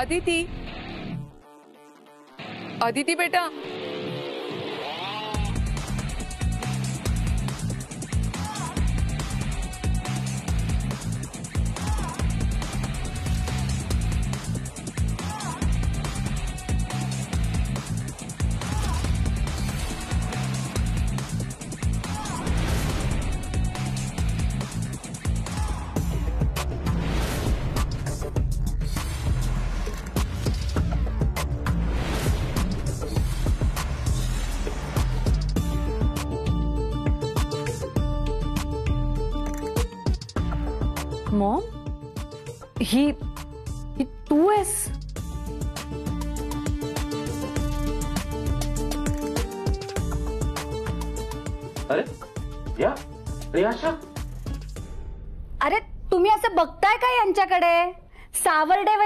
अदिती, अदिती बेटा, मॉम, ही तू आहेस? अरे या रियाशा, अरे तुम्ही असं बघताय का यांच्याकडे? सावर्डे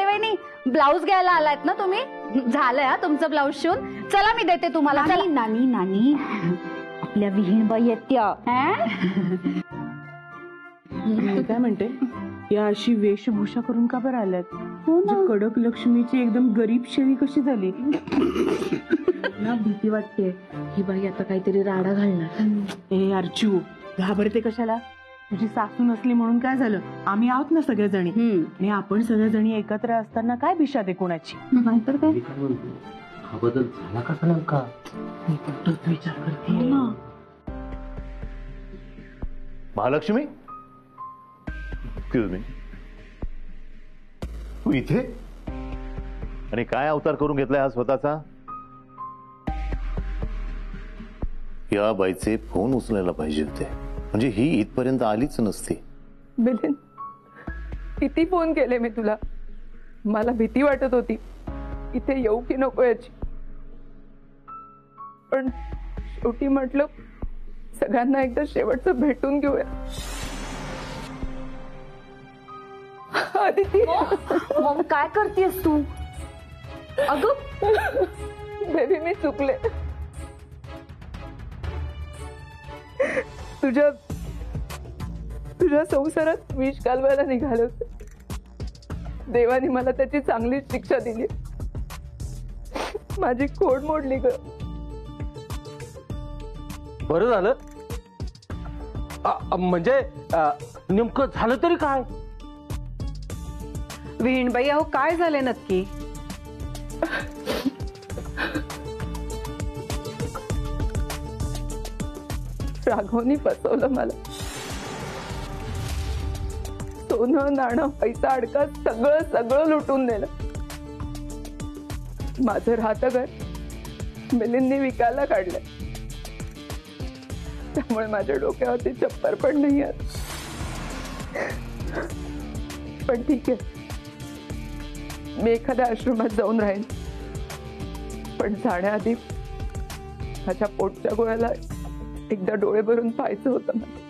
वहिनी ब्लाऊज घ्यायला आलात ना तुम्ही? झालंय हा तुमचं ब्लाऊज शिवून. चला मी देते तुम्हाला. नानी आपल्या विहीणबाई येत्या. काय म्हणते, या अशी वेशभूषा करून का बरं आल्यात? कडक लक्ष्मीची एकदम गरीब शेळी कशी झाली ना? भीती वाटते ही बाई आता काहीतरी राडा घालणार. ए अर्चू, घाबरते कशाला? तुझी सासू नसली म्हणून काय झालं? आम्ही आहोत ना सगळ्याजणी. आणि आपण सगळ्याजणी एकत्र असताना काय भिषा दे कोणाची? नाहीतर काय. हा बदल झाला कसा नेमका? मी पण तोच विचार करते ना. महालक्ष्मी, एक्सक्यूज मी, तू इथे? आणि काय अवतार करून घेतलाय हा स्वतःचा? या बाईचे फोन उचलायला पाहिजे होते, म्हणजे ही इथपर्यंत आलीच नसती. मिलिंद, किती फोन केले मी तुला. मला भीती वाटत होती इथे येऊ की नको याची, पण शेवटी म्हटलं सगळ्यांना एकदा शेवटचं भेटून घेऊया. अदिती, मॉम काय करतेस तू? अगं बेबी, मी चुकले. तुझ्या संसारात विष घालवायला निघाले होते. देवाने मला त्याची चांगली शिक्षा दिली. माझी खोड मोडली ग. बरं झालं. म्हणजे नेमकं झालं तरी काय? विहीणबाई, अहो काय झाले नक्की? राघवनी फसवलं मला. सोनं नाणं पैसा अडका सगळं लुटून नेलं. माझं राहतं घर मिलिंदने विकायला काढलं. त्यामुळे माझ्या डोक्यावरती चप्पर पण नाही आहे. पण ठीक आहे, मी एखाद्या आश्रमात जाऊन राहीन. पण जाण्याआधी माझ्या पोटच्या गोळ्याला एकदा डोळे भरून पाहायचं होतं मला.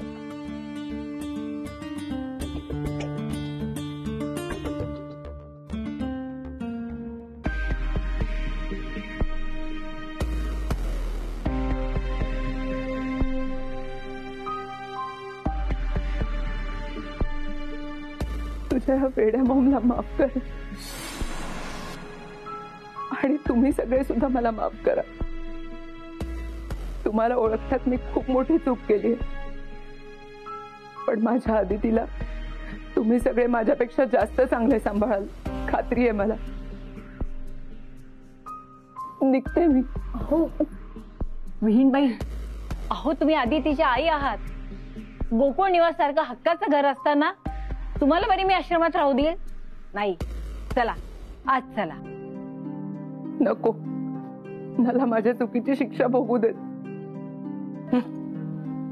तुझ्या वेड्या मॉमला माफ कर आणि तुम्ही सगळे सुद्धा मला माफ करा. तुम्हाला ओळखण्यात मी खूप मोठी चूक केली आहे. पण माझ्या अदितीला तुम्ही सगळे माझ्यापेक्षा जास्त चांगले सांभाळाल, खात्री आहे मला. निघते मी. हो विहीणबाई, अहो तुम्ही अदितीच्या आई आहात. गोकुळ निवास सारखं हक्काचं घर असताना तुम्हाला बरी मी आश्रमात राहू देईल? नाही. चला आज चला. नको, मला माझ्या चुकीची शिक्षा भोगू देत.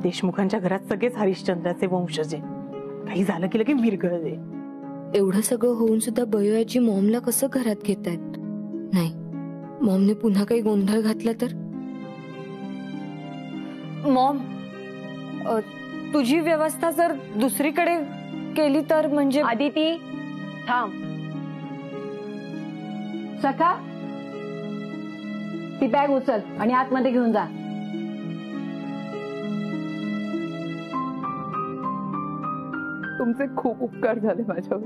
देशमुखांच्या घरात सगळेच हरिश्चंद्राचे वंशज आहे. काही झालं की लगे विरघळले. एवढं सगळं होऊन सुद्धा बयोयाची मॉमला कसं घरात घेतायत? नाही, मॉमने पुन्हा काही गोंधळ घातला तर? मॉम, तुझी व्यवस्था जर दुसरीकडे केली तर? म्हणजे अदिती थांब. सखा, ती बॅग उचल आणि आतमध्ये घेऊन जा. तुमचे खूप उपकार झाले माझ्यावर.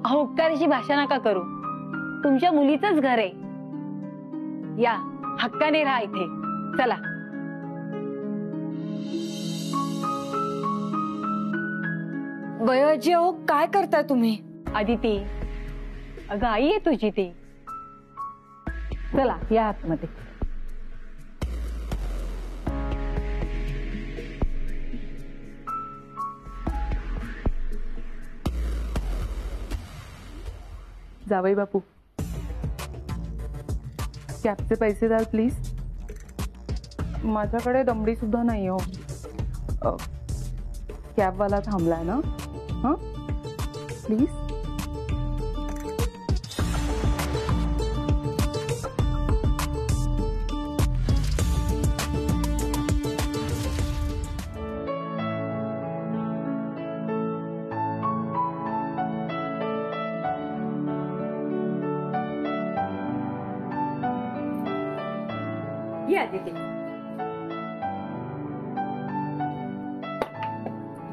अहो उपकाराची भाषा नका करू. तुमच्या मुलीचंच घर आहे. या हक्काने राहा इथे. चला. बयाजी अहो काय करताय तुम्ही? आदिती, अगं आई आहे तुझी ती. चला या आतमध्ये. जावई बापू, कॅबचे पैसे द्याल प्लीज. माझ्याकडे दमडी सुद्धा नाही हो. कॅबवाला थांबलाय ना. हां प्लीज.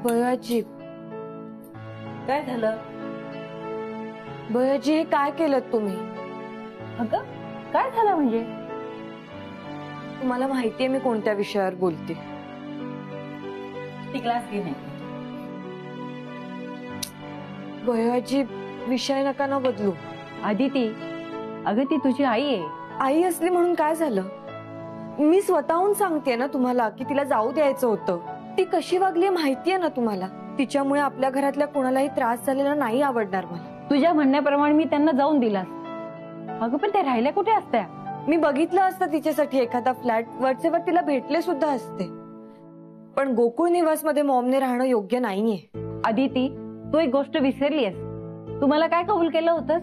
बयाजी काय झालं? बयाजी हे काय केलं तुम्ही? अगं काय झालं म्हणजे? तुम्हाला माहितीये मी कोणत्या विषयावर बोलते. ती क्लास घे नाही. बयाजी विषय नका ना बदलू. आदिती, अगं ती तुझी आई आहे. आई असली म्हणून काय झालं? मी स्वतःहून सांगते ना तुम्हाला की तिला जाऊ द्यायचं होतं. ती कशी वागली माहितीये ना तुम्हाला. तिच्यामुळे आपल्या घरातल्या कोणालाही त्रास झालेला नाही आवडणार मला. तुझ्या म्हणण्याप्रमाणे मी त्यांना जाऊन दिला. अगं पण त्या राहिल्या कुठे असत्या? मी बघितलं असतं तिच्यासाठी एखादा फ्लॅट. वरचेवर तिला भेटले सुद्धा असते. पण गोकुळ निवास मध्ये मॉमने राहणं योग्य नाहीये. आदिती, तू एक गोष्ट विसरलीस. तुम्हाला काय कबूल केलं होतंस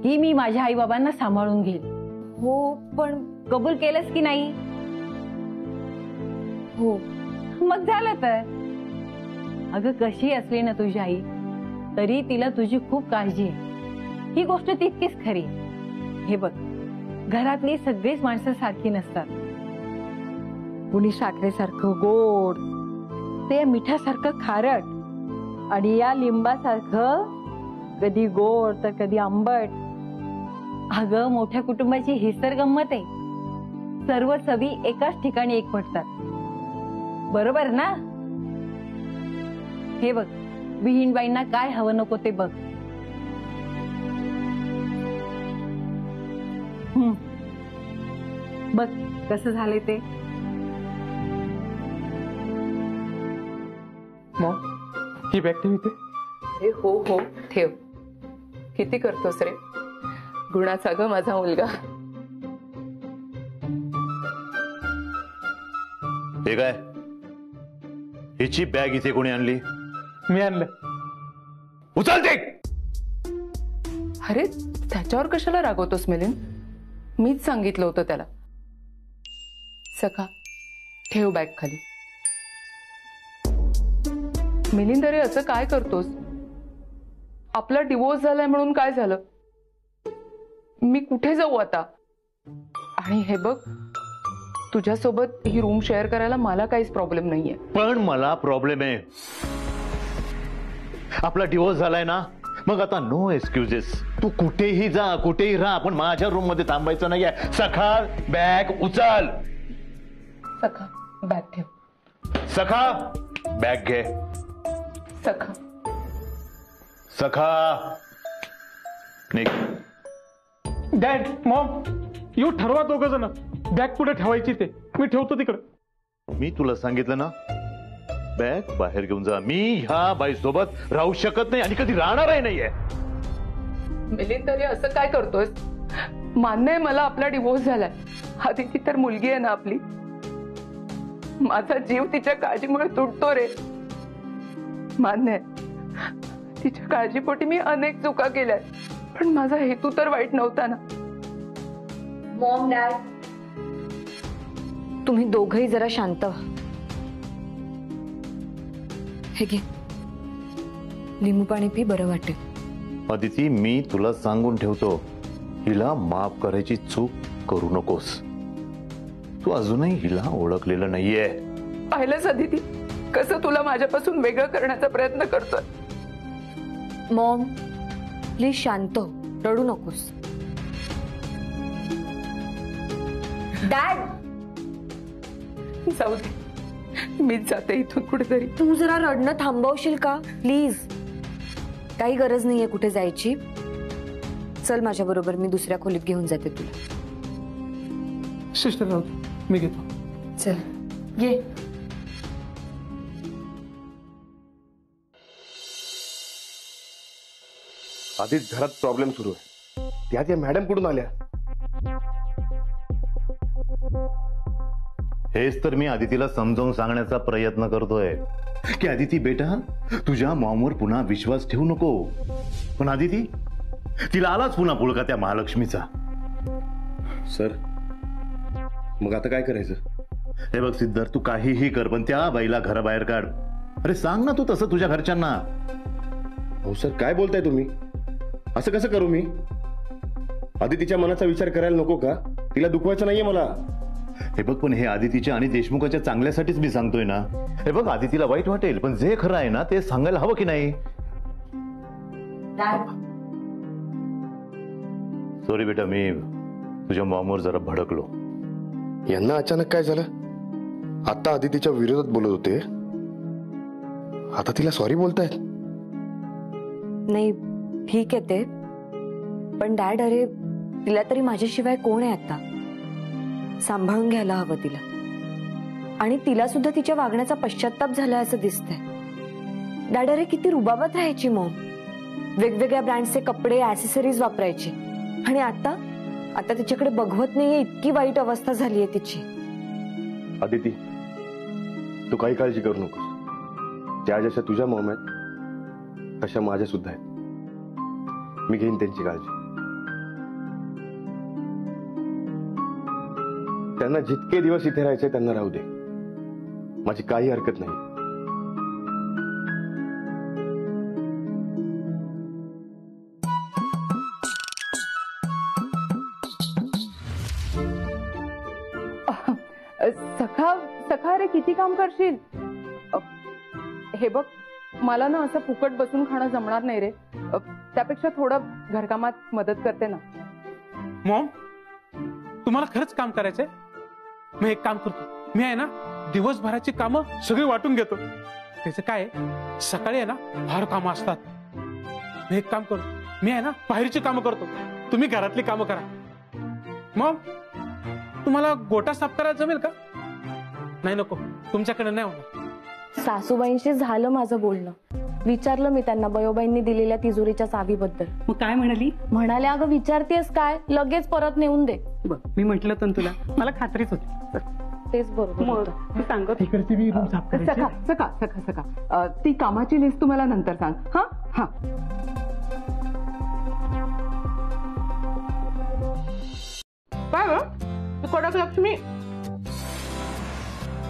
की मी माझ्या आई बाबांना सांभाळून घेईल. हो पण कबूल केलंस की नाही? हो. मग झालं तर. अगं कशी असली ना तुझी आई तरी तिला तुझी खूप काळजी आहे. ही गोष्ट तितकीच खरी. हे बघ, घरातली सगळीच माणसं सारखी नसतात. कुणी साखरेसारखं गोड, ते मिठासारखं खारट, आणि या लिंबासारखं कधी गोड तर कधी आंबट. अगं मोठ्या कुटुंबाची ही तर गंमत आहे. सर्व चवी एकाच ठिकाणी एकवटतात. बरोबर ना? हे बघ, विहीणबाईंना काय हवं नको ते बघ. बघ कसं झालंय ते. मग ही बॅग ठेव इथे. हे हो हो ठेव. किती करतोस रे? गुणाचा ग माझा मुलगा. हे काय? हिची बॅग इथे कोणी आणली? मी आणलं. उचलते. अरे त्याच्यावर कशाला रागवतोस मिलिंद? मीच सांगितलं होतं त्याला. सखा ठेव बॅग खाली. मिलिंद अरे असं काय करतोस? आपला डिवोर्स झालाय म्हणून काय झालं? मी कुठे जाऊ आता? आणि हे बघ, तुझ्यासोबत ही रूम शेअर करायला मला काहीच प्रॉब्लेम नाहीये. पण मला प्रॉब्लेम आहे. आपला डिवोर्स झालाय ना, मग आता नो एक्सक्युजेस. तू कुठेही जा, कुठेही राहा, पण माझ्या रूम मध्ये थांबायचं नाहीये. सखा बॅग उचल. सखा बॅग ठेव. सखा बॅग घे. सखा. सखा निघ. डॅड, मॉम, येऊ ठरवा दोघ जण. बॅग कुठे ठेवायची ते मी ठेवतो तिकडे. मी तुला सांगितलं ना, बॅग बाहेर घेऊन जा. मी ह्या बाई सोबत राहू शकत नाही आणि कधी राहणारही नाहीये. मिलिंद तरी असं काय करतोस? मान्य आहे मला आपला डिवोर्स झालाय. आदिती तर मुलगी आहे ना आपली. माझा जीव तिच्या काळजीमुळे तुटतो रे. मान्य आहे, तिच्या काळजीपोटी मी अनेक चुका केल्यात, पण माझा हेतू तर वाईट नव्हता ना. मॉम, डॅड, तुम्ही दोघही जरा शांत व्हा. हे घे, लिंबू पाणी पी, बरं वाटेल. अदिती, मी तुला सांगून ठेवतो, हिला माफ करायची चूक करू नकोस. तू अजूनही हिला ओळखलेलं नाहीये. पाहिलंच अदिती, कसं तुला माझ्यापासून वेगळं करण्याचा प्रयत्न करतोय. मॉम, प्लीज शांत हो, रडू नकोस. डॅड, जाऊ दे, मीच जाते इथून कुठेतरी. तू जरा रडणं थांबवशील का प्लीज? काही गरज नाहीये कुठे जायची. चल माझ्या बरोबर, मी दुसऱ्या खोलीत घेऊन जाते तुला. सिस्टर राहू दे, मी घेतो. चल ये. आधीच घरात प्रॉब्लेम सुरू आहे, त्यात या मॅडम कुठून आल्या? हेच तर मी आदितीला समजावून सांगण्याचा प्रयत्न करतोय की आदिती बेटा, तुझ्या मॉमवर पुन्हा विश्वास ठेवू नको. पण आदिती, तिला आलाच पुन्हा पुळका त्या महालक्ष्मीचा. सर, मग आता काय करायचं? हे बघ सिद्धार्थ, तू काहीही कर, पण त्या बाईला घराबाहेर काढ. अरे सांग ना तू तसं तुझ्या घरच्यांना. हो सर, काय बोलताय तुम्ही? असं कसं करू मी? आदितीच्या मनाचा विचार करायला नको का? तिला दुखवायचं नाहीये मला. हे बघ, पण हे आदितीच्या आणि देशमुखाच्या चांगल्यासाठीच मी सांगतोय ना. हे बघ, आदितीला वाईट वाटेल, पण जे खरं आहे ना ते सांगायला हवं की नाही? सॉरी बेटा, मी तुझ्या मॉमवर जरा भडकलो. यांना अचानक काय झालं? आता आदितीच्या विरोधात बोलत होते, आता तिला सॉरी बोलतायत. नाही ठीक आहे ते, पण डॅड, अरे तिला तरी माझ्याशिवाय कोण आहे आता? सांभाळून घ्यायला हवं तिला. आणि तिला सुद्धा तिच्या वागण्याचा पश्चाताप झालाय असं दिसतंय. डॅड, अरे किती रुबाबात राहायची मॉम. वेगवेगळ्या ब्रँडचे कपडे, ऍक्सेसरीज वापरायची. आणि आता आता तिच्याकडे बघवत नाहीये, इतकी वाईट अवस्था झालीये तिची. आदिती, तू काही काळजी करू नकोस. त्या जशा तुझ्या मॉम आहेत तशा माझ्या सुद्धा आहेत. मी घेईन त्यांची काळजी. त्यांना जितके दिवस इथे राहायचे त्यांना राहू दे, माझी काही हरकत नाही. सखा रे, किती काम करशील? हे बघ, मला ना असं फुकट बसून खाणं जमणार नाही रे. त्यापेक्षा थोडं घरकामात मदत करते ना. मॉम, तुम्हाला खरंच काम करायचंय? मी एक काम करतो, मी आहे ना दिवसभराची कामं सगळी वाटून घेतो. त्याचं काय आहे, सकाळी आहे ना फार कामं असतात. मी एक काम करतो, मी आहे ना बाहेरची कामं करतो, तुम्ही घरातली कामं करा. मॉम, तुम्हाला गोटा साफ करायला जमेल का? नाही नको, तुमच्याकडे नाही होणार. सासूबाईंशी झालं माझं बोलणं. विचारलं मी त्यांना बयोबाईंनी दिलेल्या तिजोरीच्या चावीबद्दल. मग काय म्हणाली? म्हणाले, अगं विचारतेस काय, लगेच परत नेऊन दे. बघ, मी म्हंटल तर तुला, मला खात्रीच होती. तेच बरोबर मग होतं. मी सांगत तिकडची बी रूम साफ करायची. सखा, ती कामाची लिस्ट तुम्हाला नंतर सांग. हा हा. काय कडक लक्ष्मी,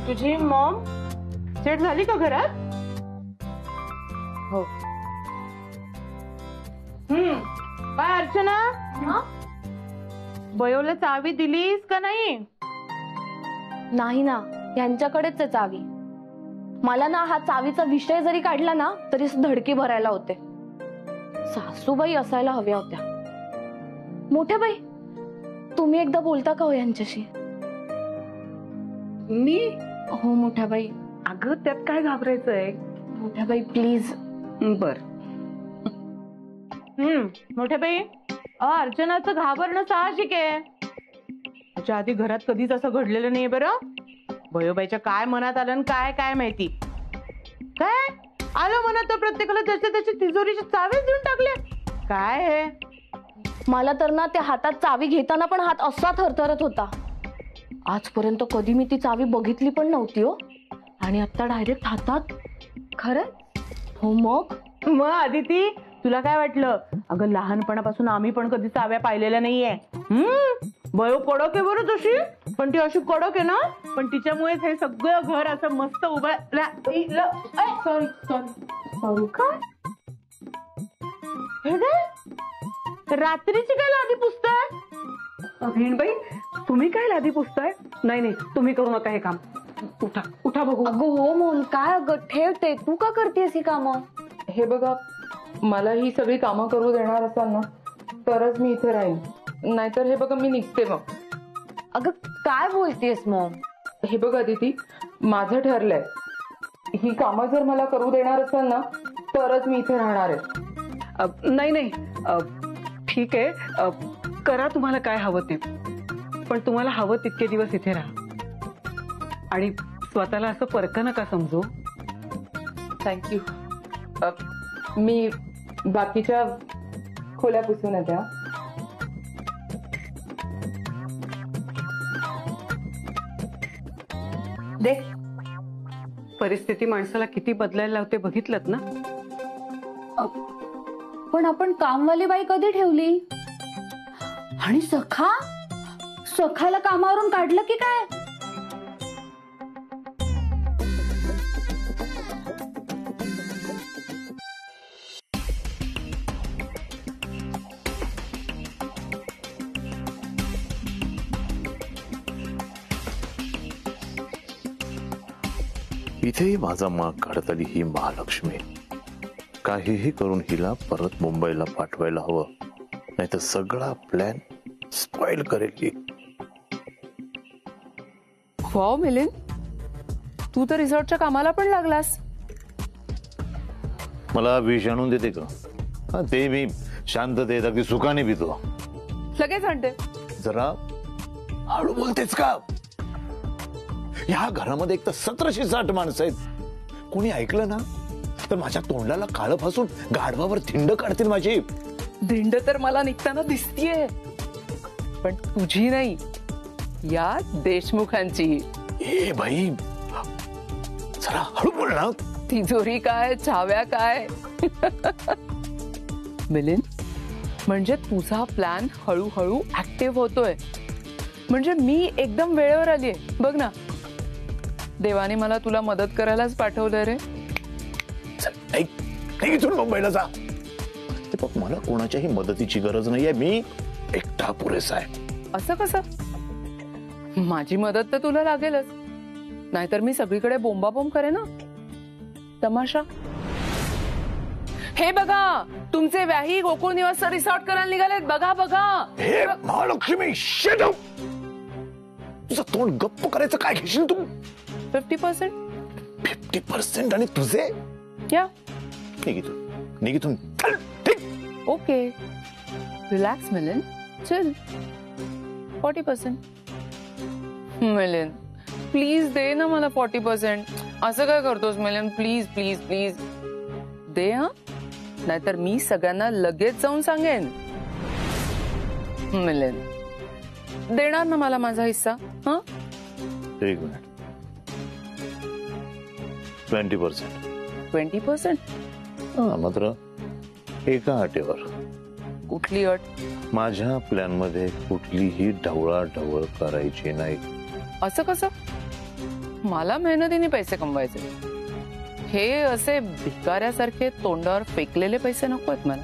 तुझी मॉम सेट झाली का घरात? हो. काय अर्चना, बयोला चावी दिलीस का नाही? नाही ना, यांच्याकडेच आहे चावी. मला ना हा चावीचा विषय जरी काढला ना तरी धडकी भरायला होते. सासूबाई असायला हव्या होत्या. मोठ्या बाई, तुम्ही एकदा बोलता का हो यांच्याशी? मी? हो मोठ्या बाई. अगं त्यात काय घाबरायचंय? मोठ्या बाई प्लीज. बर. मोठ्या बाई, अर्चनाचं घाबरणं साहजिक आहे. त्याच्या आधी घरात कधीच असं घडलेलं नाही बरं. भयोबाईच्या काय मनात आलं आणि काय काय माहिती. काय आलं मनात तर प्रत्येकाला त्याची तिजोरीची चावीच देऊन टाकले. काय हे? मला तर ना त्या हातात चावी घेताना पण हात असा थरथरत होता. आजपर्यंत कधी मी ती चावी बघितली पण नव्हती हो. आणि आता डायरेक्ट हातात. खरं? हो. मग आदिती, तुला काय वाटलं? अगं लहानपणापासून आम्ही पण कधी चाव्या पाहिलेल्या नाहीये. बयो कडक आहे बरं तशी, पण ती अशी कडक आहे ना, पण तिच्यामुळेच हे सगळं घर असं मस्त उभं राहिलं. सॉरी काय रात्रीची काय लादी पुसताय? भिणबाई, तुम्ही काय लादी पुसताय? नाही, तुम्ही करू नका हे काम. उठा बघू. अगं हो मॉम, काय अगं ठेवते, तू का करतेस ही कामं? हे बघा, मला ही सगळी कामं करू देणार असाल ना तरच मी इथे राहीन, नाहीतर हे बघा मी निघते मग. अगं काय बोलतेस मॉम? हे बघ अदिती, माझं ठरलंय, ही कामं जर मला करू देणार असाल ना तरच मी इथे राहणार आहे. नाही नाही, ठीक आहे, करा तुम्हाला काय हवं ते, पण तुम्हाला हवं तितके दिवस इथे राहा आणि स्वतःला असं परक नका समजू. थँक्यू. मी बाकीच्या खोल्या पुसून येते. दे, परिस्थिती माणसाला किती बदलायला लावते बघितलंत ना. पण आपण कामवाली बाई कधी ठेवली? आणि सखाला कामावरून काढलं की काय? इथेही माझा माग काढत आली ही महालक्ष्मी. काहीही करून हिला परत मुंबईला पाठवायला हवं, नाहीतर सगळा प्लॅन स्पॉइल करेल ही. वाव मिलिंद, तू तर रिसॉर्टच्या कामाला पण लागलास. मला विष आणून देते का? हा, ते मी शांततेत अगदी सुखाने पितो. लगेच आणते. जरा हळू बोलतेच का? ह्या घरामध्ये एक तर 1760 माणसं आहेत. कोणी ऐकलं ना तर माझ्या तोंडाला काळं फासून गाढवावर थिंड काढतील माझी. धिंड तर मला निघताना दिसतीये, पण तुझी नाही, या देशमुखांची. ए भाई, जरा हळू बोल ना. तिजोरी काय, छाव्या काय. मिलिंद, म्हणजे तुझा प्लॅन हळूहळू ऍक्टिव्ह होतोय. म्हणजे मी एकदम वेळेवर आलीये बघ ना. देवाने मला तुला मदत करायलाच पाठवलं रे. इथून मुंबईला जा. ते बघ, मला कोणाच्याही मदतीची गरज नाहीये, मी एकटा पुरेसा आहे. असं कसं? माझी मदत तर तुला लागेलच, नाहीतर मी सगळीकडे बोंबाबोंब करे ना. तमाशा. हे बघा, तुमचे व्याही गोकुळ निवास रिसॉर्ट करायला निघालेत. बघा बघा. हे महालक्ष्मी, शट अप. तुझं तोंड गप्प करायचं काय घेशील तू? 50%. 50% आणि तुझे? या निघितून चल. ठीक. ओके, रिलॅक्स मिलिंद, चल. 40%. मिलिंद प्लीज दे ना मला 40%. असं काय करतोस मिलिंद? प्लीज प्लीज प्लीज दे. हा, नाहीतर मी सगळ्यांना लगेच जाऊन सांगेन. मिलिंद देणार ना मला माझा हिस्सा? हा, 1 मिनिट. 20%. 20%? मात्र एका अटीवर. कुठली अट? माझ्या प्लॅन मध्ये कुठलीही ढवळाढवळ करायची नाही. असं कसं? मला मेहनतीने पैसे कमवायचे. हे असे भिकाऱ्यासारखे तोंडावर फेकलेले पैसे नको आहेत मला.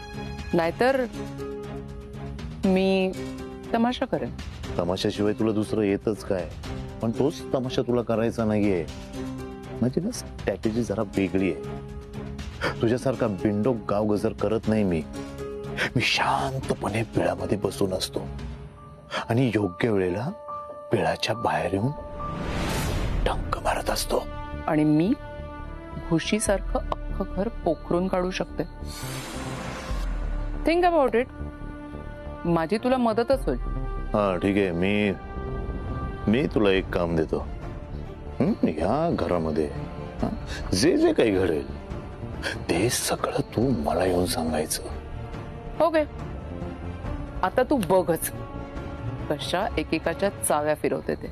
नाहीतर मी तमाशा करेन. तमाशाशिवाय तुला दुसरं येतच काय? पण तोच तमाशा तुला करायचा नाहीये. म्हणजे ना, स्ट्रॅटेजी जरा वेगळी आहे. तुझ्यासारखा बिंडोक गाव गजर करत नाही मी. मी शांतपणे पिळामध्ये बसून असतो आणि योग्य वेळेला पिळाच्या बाहेर येऊन डंक मारत असतो. आणि मी घुशीसारखं अख्खं घर पोखरून काढू शकते. Think about it. माझी तुला मदतच होईल. हा ठीक आहे, मी तुला एक काम देतो. ह्या घरामध्ये जे जे काही घडेल ते सगळं तू मला येऊन सांगायचं. ओके, आता तू बघच कशा एकेकाच्या चाव्या फिरवते ते.